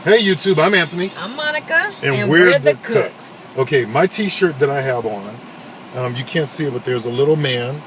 Hey YouTube, I'm Anthony. I'm Monica. And we're the Cooks. Okay, my t-shirt that I have on, you can't see it, but there's a little man,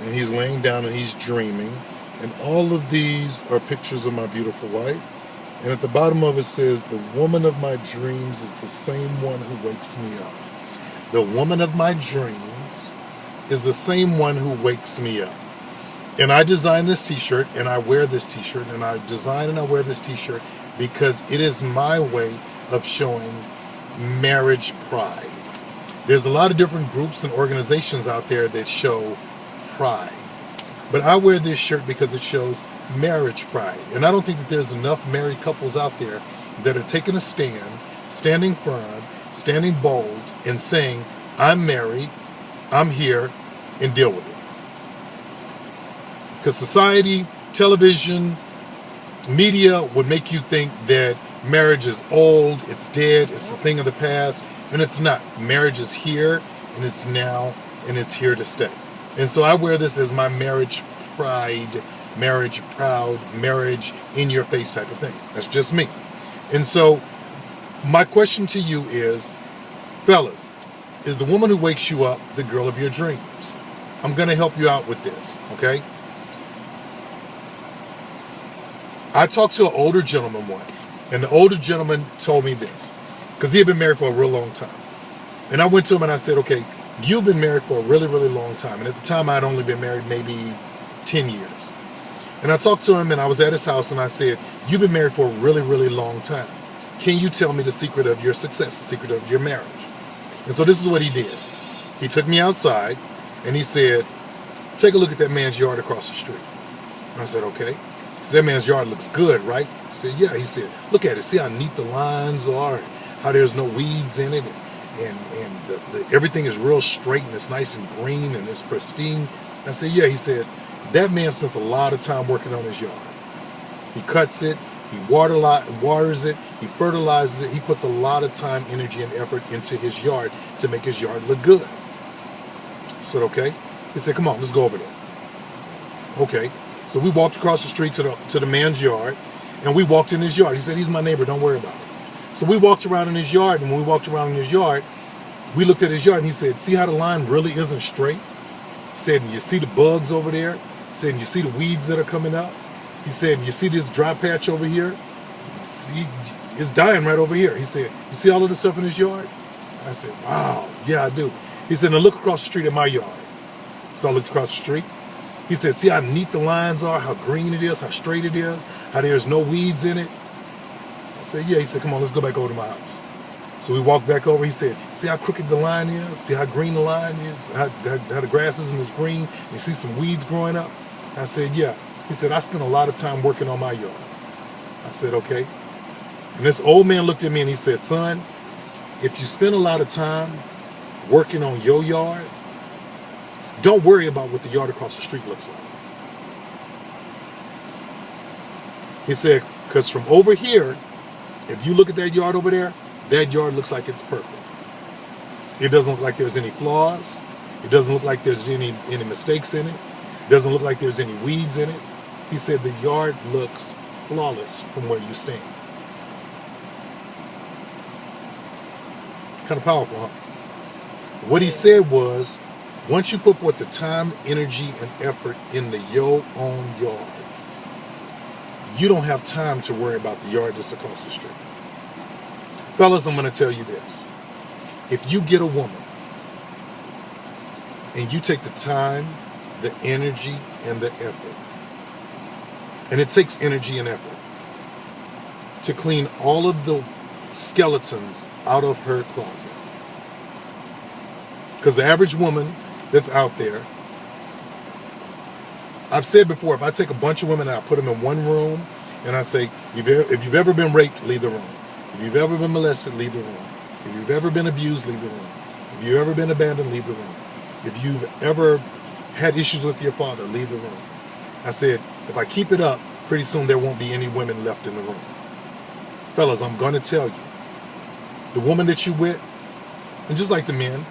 and he's laying down and he's dreaming. And all of these are pictures of my beautiful wife. And at the bottom of it says, the woman of my dreams is the same one who wakes me up. The woman of my dreams is the same one who wakes me up. And I designed this t-shirt, and I wear this t-shirt, and I design and I wear this t-shirt because it is my way of showing marriage pride. There's a lot of different groups and organizations out there that show pride. But I wear this shirt because it shows marriage pride. And I don't think that there's enough married couples out there that are taking a stand, standing firm, standing bold, and saying, I'm married, I'm here, and deal with it. Because society, television, media would make you think that marriage is old, it's dead, it's a thing of the past, and it's not. Marriage is here, and it's now, and it's here to stay. And so I wear this as my marriage pride, marriage proud, marriage in your face type of thing. That's just me. And so my question to you is, fellas, is the woman who wakes you up the girl of your dreams? I'm going to help you out with this, okay? I talked to an older gentleman once, and the older gentleman told me this, because he had been married for a real long time. And I went to him and I said, okay, you've been married for a really, really long time. And at the time, I'd only been married maybe 10 years. And I talked to him, and I was at his house, and I said, you've been married for a really, really long time. Can you tell me the secret of your success, the secret of your marriage? And so this is what he did. He took me outside, and he said, take a look at that man's yard across the street. And I said, okay. He said, that man's yard looks good, right? I said, yeah. He said, look at it. See how neat the lines are, and how there's no weeds in it, and everything is real straight, and it's nice and green, and it's pristine. I said, yeah. He said, that man spends a lot of time working on his yard. He cuts it, he waters it, he fertilizes it. He puts a lot of time, energy, and effort into his yard to make his yard look good. I said, okay. He said, come on, let's go over there. Okay. So we walked across the street to the man's yard, and we walked in his yard. He said, he's my neighbor, don't worry about it. So we walked around in his yard, and when we walked around in his yard, we looked at his yard, and he said, see how the line really isn't straight? He said, and you see the bugs over there? He said, and you see the weeds that are coming up? He said, and you see this dry patch over here? See, it's dying right over here. He said, you see all of the stuff in his yard? I said, wow, yeah, I do. He said, now look across the street at my yard. So I looked across the street. He said, see how neat the lines are, how green it is, how straight it is, how there's no weeds in it? I said, yeah. He said, come on, let's go back over to my house. So we walked back over. He said, see how crooked the line is? See how green the line is? How the grass isn't as green? You see some weeds growing up? I said, yeah. He said, I spent a lot of time working on my yard. I said, okay. And this old man looked at me and he said, son, if you spend a lot of time working on your yard, don't worry about what the yard across the street looks like. He said, because from over here, if you look at that yard over there, that yard looks like it's perfect. It doesn't look like there's any flaws. It doesn't look like there's any mistakes in it. It doesn't look like there's any weeds in it. He said the yard looks flawless from where you stand. Kind of powerful, huh? What he said was, once you put forth the time, energy, and effort into your own yard, you don't have time to worry about the yard that's across the street. Fellas, I'm going to tell you this. If you get a woman and you take the time, the energy, and the effort, and it takes energy and effort to clean all of the skeletons out of her closet. Because the average woman that's out there, I've said before, if I take a bunch of women and I put them in one room and I say, if you've ever been raped, leave the room. If you've ever been molested, leave the room. If you've ever been abused, leave the room. If you've ever been abandoned, leave the room. If you've ever had issues with your father, leave the room. I said, if I keep it up, pretty soon there won't be any women left in the room. Fellas, I'm going to tell you, the woman that you with, and just like the men,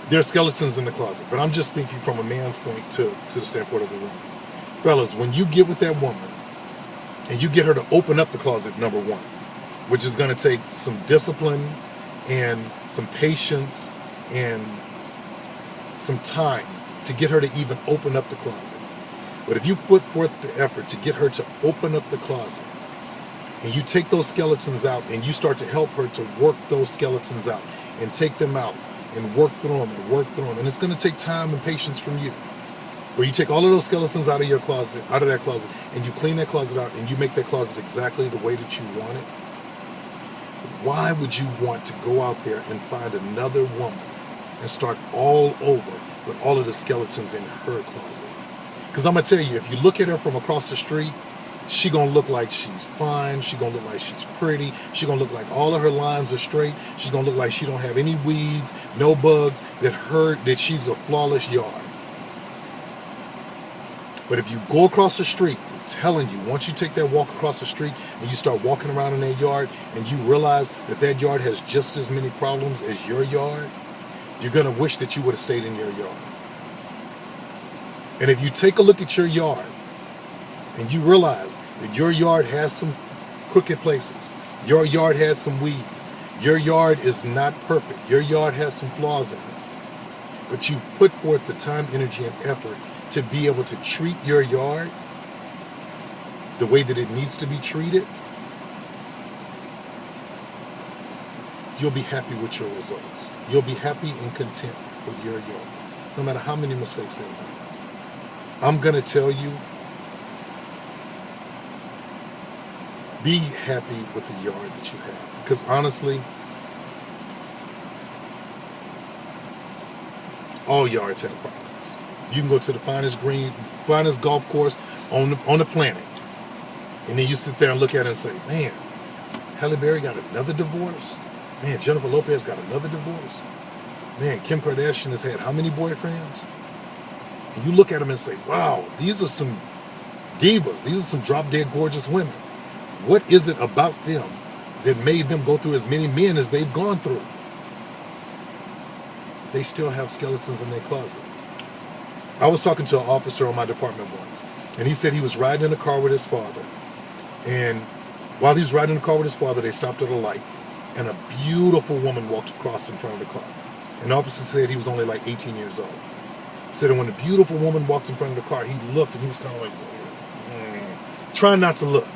there are skeletons in the closet. But I'm just speaking from a man's point to the standpoint of the woman. Fellas, when you get with that woman and you get her to open up the closet, number one, which is going to take some discipline and some patience and some time to get her to even open up the closet. But if you put forth the effort to get her to open up the closet, and you take those skeletons out and you start to help her to work those skeletons out and take them out and work through them and work through them, and it's going to take time and patience from you. Where you take all of those skeletons out of your closet, out of that closet, and you clean that closet out and you make that closet exactly the way that you want it. Why would you want to go out there and find another woman and start all over with all of the skeletons in her closet? Because I'm going to tell you, if you look at her from across the street, she going to look like she's fine. She going to look like she's pretty. She going to look like all of her lines are straight. She's going to look like she don't have any weeds, no bugs, that she's a flawless yard. But if you go across the street, I'm telling you, once you take that walk across the street and you start walking around in that yard and you realize that that yard has just as many problems as your yard, you're going to wish that you would have stayed in your yard. And if you take a look at your yard and you realize that your yard has some crooked places, your yard has some weeds, your yard is not perfect, your yard has some flaws in it, but you put forth the time, energy, and effort to be able to treat your yard the way that it needs to be treated, you'll be happy with your results. You'll be happy and content with your yard, no matter how many mistakes there are. I'm going to tell you, be happy with the yard that you have. Because honestly, all yards have problems. You can go to the finest golf course on the planet, and then you sit there and look at it and say, man, Halle Berry got another divorce. Man, Jennifer Lopez got another divorce. Man, Kim Kardashian has had how many boyfriends? And you look at them and say, wow, these are some divas. These are some drop-dead gorgeous women. What is it about them that made them go through as many men as they've gone through? They still have skeletons in their closet. I was talking to an officer on my department once, and he said he was riding in a car with his father. And while he was riding in the car with his father, they stopped at a light, and a beautiful woman walked across in front of the car. And the officer said he was only like 18 years old. He said that when the beautiful woman walked in front of the car, he looked and he was kind of like, trying not to look.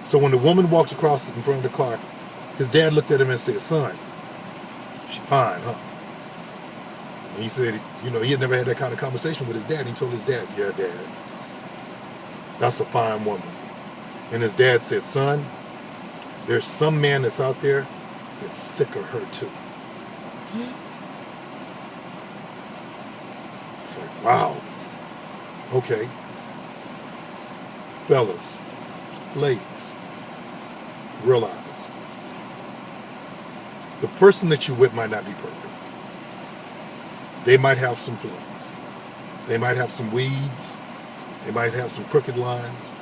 So when the woman walked across in front of the car, his dad looked at him and said, son, she fine, huh? And he said, you know, he had never had that kind of conversation with his dad. He told his dad, yeah, Dad, that's a fine woman. And his dad said, son, there's some man that's out there that's sick of her too. It's like, wow. Okay. Fellas, ladies, realize the person that you're with might not be perfect. They might have some flaws. They might have some weeds. They might have some crooked lines.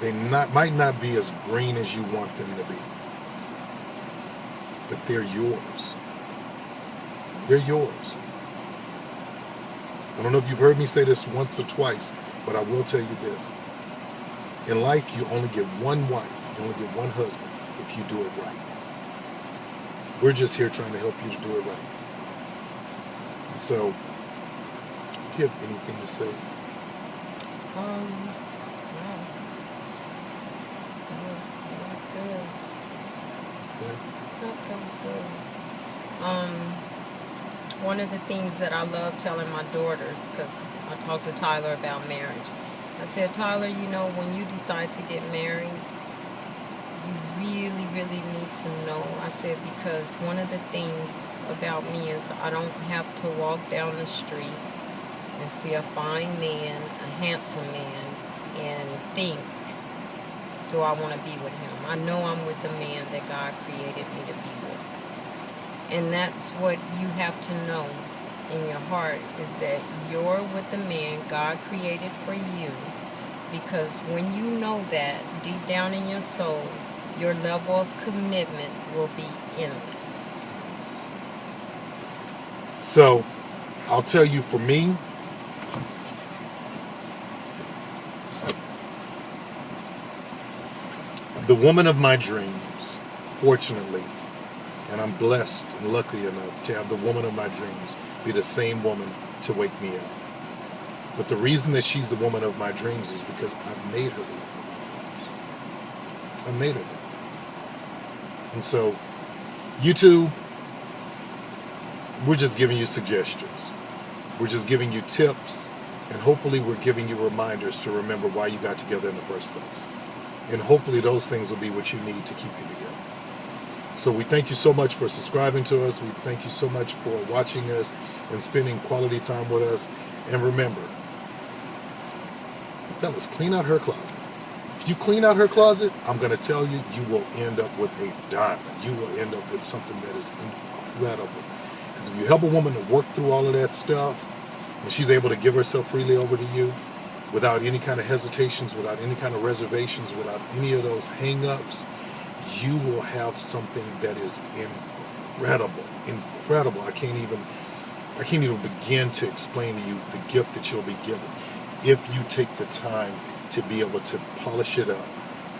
They might not be as green as you want them to be. But they're yours. They're yours. I don't know if you've heard me say this once or twice, but I will tell you this. In life, you only get one wife, you only get one husband if you do it right. We're just here trying to help you to do it right. And so, if you have anything to say. Wow. That was good. Yeah. That was good. One of the things that I love telling my daughters, because I talked to Tyler about marriage, I said, Tyler, you know, when you decide to get married, you really, really need to know. I said, because one of the things about me is I don't have to walk down the street and see a fine man, a handsome man, and think, do I want to be with him? I know I'm with the man that God created me to be with. And that's what you have to know in your heart, is that you're with the man God created for you. Because when you know that deep down in your soul, your level of commitment will be endless. So, I'll tell you, for me, the woman of my dreams fortunately, and I'm blessed and lucky enough to have the woman of my dreams be the same woman to wake me up. But the reason that she's the woman of my dreams is because I've made her the woman of my dreams. I made her that. And so, YouTube, we're just giving you suggestions. We're just giving you tips, and hopefully we're giving you reminders to remember why you got together in the first place. And hopefully those things will be what you need to keep you together. So we thank you so much for subscribing to us. We thank you so much for watching us and spending quality time with us. And remember, fellas, clean out her closet. If you clean out her closet, I'm going to tell you, you will end up with a diamond. You will end up with something that is incredible. Because if you help a woman to work through all of that stuff, and she's able to give herself freely over to you without any kind of hesitations, without any kind of reservations, without any of those hang-ups, you will have something that is incredible. Incredible. I can't even begin to explain to you the gift that you'll be given if you take the time to be able to polish it up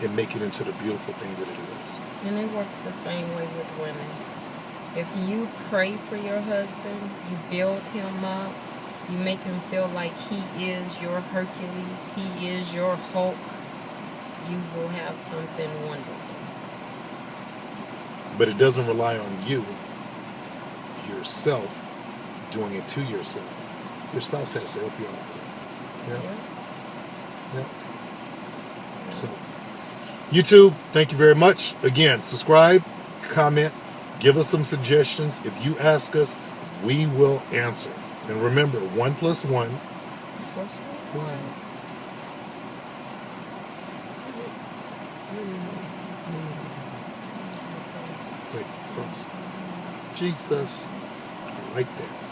and make it into the beautiful thing that it is. And it works the same way with women. If you pray for your husband, you build him up, you make him feel like he is your Hercules, he is your Hulk, you will have something wonderful. But it doesn't rely on you, yourself, doing it to yourself. Your spouse has to help you out. Yeah. So, YouTube, thank you very much. Again, subscribe, comment, give us some suggestions. If you ask us, we will answer. And remember, 1 + 1 What's One. Wait, cross. Jesus. I like that.